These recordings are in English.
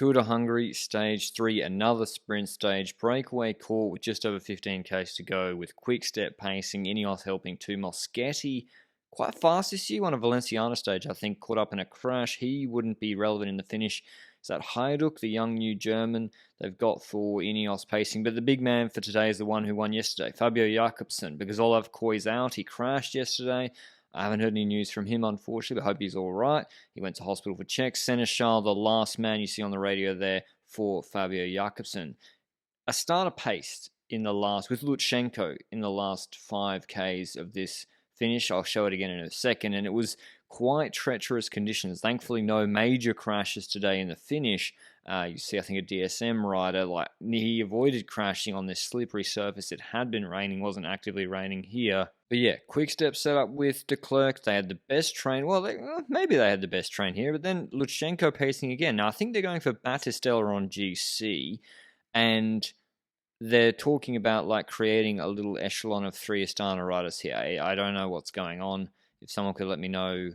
Tour de Hongrie, Stage 3, another sprint stage. Breakaway caught with just over 15k's to go with quick step pacing. Ineos helping too. Moschetti, quite fast this year, on a Valenciana stage, I think, caught up in a crash. He wouldn't be relevant in the finish. Is that Hajduk, the young new German they've got for Ineos pacing? But the big man for today is the one who won yesterday, Fabio Jakobsen, because Olav Koy's out. He crashed yesterday. I haven't heard any news from him, unfortunately, but hope he's all right. He went to hospital for checks. Seneschal, the last man you see on the radio there for Fabio Jakobsen. A starter paced in the last, with Lutsenko in the last 5Ks of this finish. I'll show it again in a second, and it was quite treacherous conditions. Thankfully, no major crashes today in the finish. You see, I think, a DSM rider, he avoided crashing on this slippery surface. It had been raining, wasn't actively raining here. But yeah, quick step set up with de Klerk. They had the best train. Well, maybe they had the best train here, but then Lutsenko pacing again. Now, I think they're going for Battistella on GC, and they're talking about creating a little echelon of 3 Astana riders here. I don't know what's going on. If someone could let me know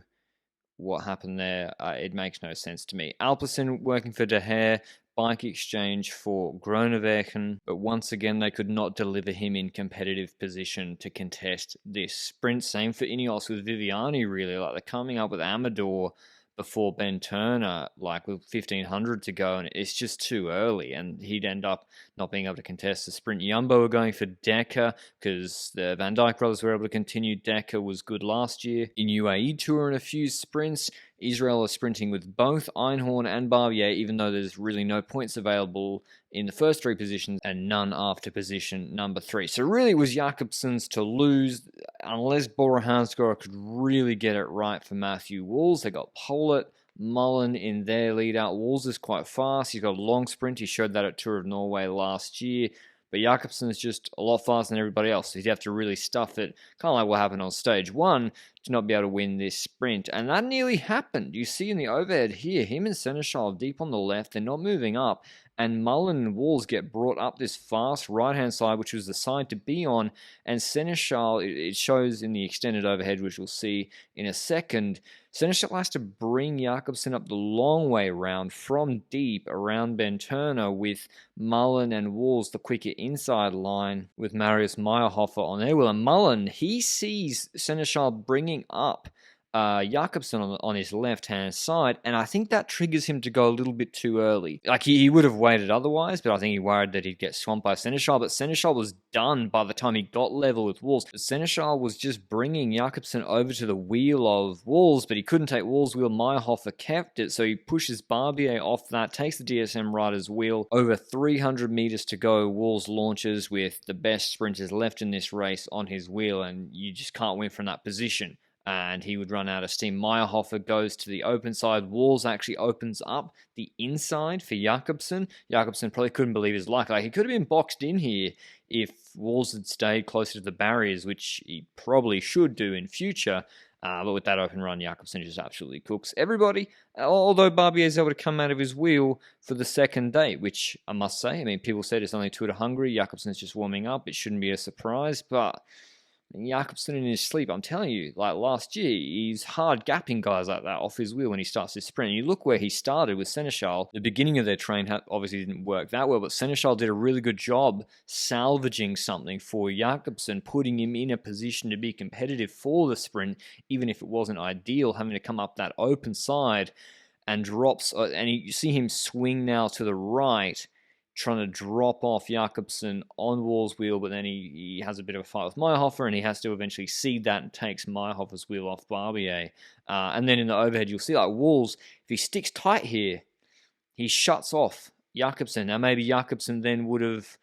what happened there, it makes no sense to me. Alpecin working for De Haer, bike exchange for Groenewegen, but once again they could not deliver him in competitive position to contest this sprint. Same for Ineos with Viviani, really. They're coming up with Amador before Ben Turner, with 1500 to go, and it's just too early, and he'd end up not being able to contest the sprint. Jumbo are going for Decker, because the Van Dijk brothers were able to continue. Decker was good last year in UAE Tour in a few sprints. Israel are sprinting with both Einhorn and Barbier, even though there's really no points available in the first 3 positions and none after position number 3. So really it was Jakobsen's to lose, unless Bora Hansgrohe could really get it right for Matthew Walls. They got Pollitt, Mullen in their lead out. Walls is quite fast. He's got a long sprint. He showed that at Tour of Norway last year. But Jakobsen is just a lot faster than everybody else. So he'd have to really stuff it, kind of like what happened on stage 1, to not be able to win this sprint. And that nearly happened. You see in the overhead here, him and Seneschal deep on the left. They're not moving up. And Mullen and Walls get brought up this fast right-hand side, which was the side to be on. And Seneschal, it shows in the extended overhead, which we'll see in a second. Seneschal has to bring Jakobsen up the long way around from deep around Ben Turner, with Mullen and Walls the quicker inside line with Marius Meyerhofer on their wheel. And Mullen, he sees Seneschal bringing up Jakobsen on his left-hand side, and I think that triggers him to go a little bit too early. He would have waited otherwise, but I think he worried that he'd get swamped by Seneschal, but Seneschal was done by the time he got level with Walls. But Seneschal was just bringing Jakobsen over to the wheel of Walls, but he couldn't take Walls' wheel. Meyerhofer kept it, so he pushes Barbier off that, takes the DSM rider's wheel. Over 300 meters to go, Walls launches with the best sprinters left in this race on his wheel, and you just can't win from that position. And he would run out of steam. Meyerhofer goes to the open side. Walls actually opens up the inside for Jakobsen. Jakobsen probably couldn't believe his luck. He could have been boxed in here if Walls had stayed closer to the barriers, which he probably should do in future. But with that open run, Jakobsen just absolutely cooks everybody. Although Barbier is able to come out of his wheel for the second day, which I must say, people said it's only Tour de Hongrie. Jakobsen's just warming up. It shouldn't be a surprise, but Jakobsen in his sleep, I'm telling you, last year, he's hard gapping guys like that off his wheel when he starts his sprint. And you look where he started with Seneschal. The beginning of their train obviously didn't work that well, but Seneschal did a really good job salvaging something for Jakobsen, putting him in a position to be competitive for the sprint, even if it wasn't ideal, having to come up that open side and drops. And you see him swing now to the right, trying to drop off Jakobsen on Walls' wheel, but then he has a bit of a fight with Meyerhofer, and he has to eventually cede that and takes Meyerhofer's wheel off Barbier. And then in the overhead, you'll see Walls, if he sticks tight here, he shuts off Jakobsen. Now maybe Jakobsen then would have,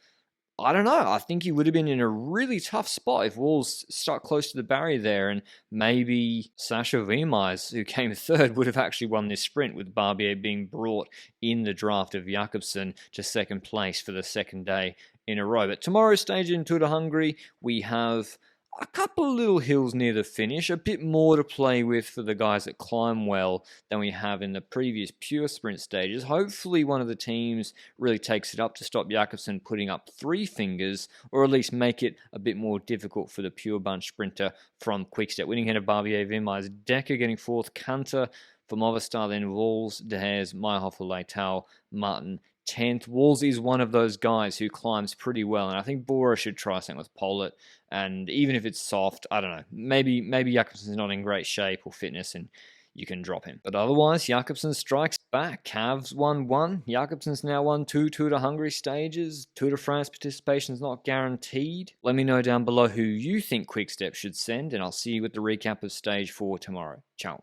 I don't know, I think he would have been in a really tough spot if Walls stuck close to the barrier there, and maybe Sasha Wiemers, who came third, would have actually won this sprint, with Barbier being brought in the draft of Jakobsen to second place for the second day in a row. But tomorrow's stage in Tour de Hongrie, we have a couple of little hills near the finish, a bit more to play with for the guys that climb well than we have in the previous pure sprint stages. Hopefully one of the teams really takes it up to stop Jakobsen putting up 3 fingers, or at least make it a bit more difficult for the pure bunch sprinter from Quickstep. Winning ahead of Barbier, Wiemers, Decker getting 4th, Canter For Movistar, then Walls, De Haes, Meyerhofer, Leitao, Martin, 10th. Walls is one of those guys who climbs pretty well, and I think Bora should try something with Pollitt. And even if it's soft, I don't know, maybe Jakobsen's not in great shape or fitness, and you can drop him. But otherwise, Jakobsen strikes back. Cavs won 1. Jakobsen's now won 2 Tour de Hongrie stages. Tour de France participation is not guaranteed. Let me know down below who you think Quick-Step should send, and I'll see you with the recap of stage 4 tomorrow. Ciao.